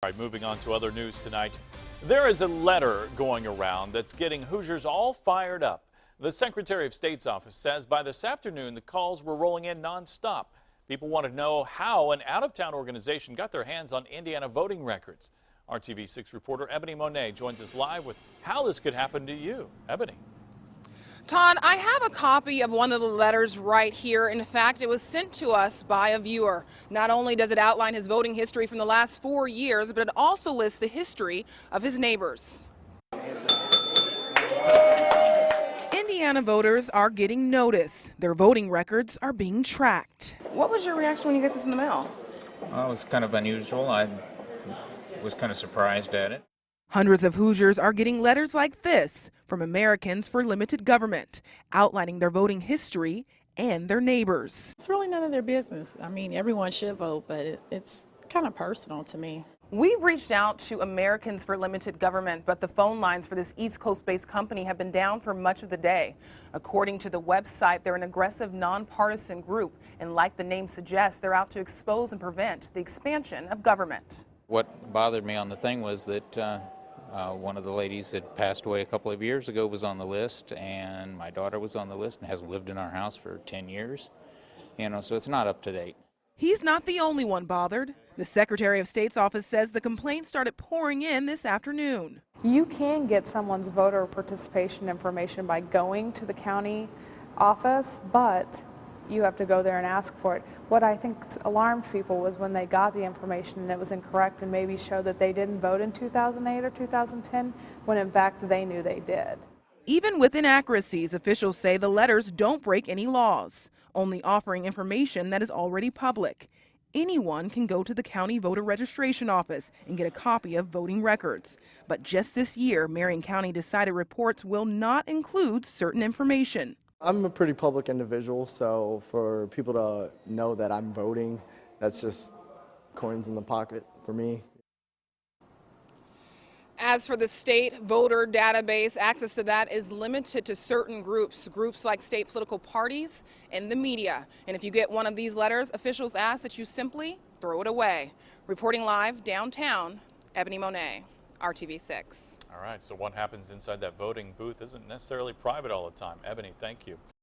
All right, moving on to other news tonight. There is a letter going around that's getting Hoosiers all fired up. The Secretary of State's office says by this afternoon the calls were rolling in nonstop. People want to know how an out-of-town organization got their hands on Indiana voting records. RTV6 reporter Ebony Monet joins us live with how this could happen to you. Ebony. Todd, I have a copy of one of the letters right here. In fact, it was sent to us by a viewer. Not only does it outline his voting history from the last 4 years, but it also lists the history of his neighbors. Indiana voters are getting notice. Their voting records are being tracked. What was your reaction when you got this in the mail? Well, it was kind of unusual. I was kind of surprised at it. Hundreds of Hoosiers are getting letters like this from Americans for Limited Government, outlining their voting history and their neighbors. It's really none of their business. I mean, everyone should vote, but it's kind of personal to me. We've reached out to Americans for Limited Government, but the phone lines for this East Coast-based company have been down for much of the day. According to the website, they're an aggressive, nonpartisan group, and like the name suggests, they're out to expose and prevent the expansion of government. What bothered me on the thing was that one of the ladies that passed away a couple of years ago was on the list, and my daughter was on the list and hasn't lived in our house for 10 years. So it's not up to date. He's not the only one bothered. The Secretary of State's office says the complaints started pouring in this afternoon. You can get someone's voter participation information by going to the county office, but you have to go there and ask for it. What I think alarmed people was when they got the information and it was incorrect and maybe showed that they didn't vote in 2008 or 2010, when in fact they knew they did. Even with inaccuracies, officials say the letters don't break any laws, only offering information that is already public. Anyone can go to the county voter registration office and get a copy of voting records. But just this year, Marion County decided reports will not include certain information. I'm a pretty public individual, so for people to know that I'm voting, that's just coins in the pocket for me. As for the state voter database, access to that is limited to certain groups like state political parties and the media. And if you get one of these letters, officials ask that you simply throw it away. Reporting live downtown, Ebony Monet, RTV6. All right, so what happens inside that voting booth isn't necessarily private all the time. Ebony, thank you.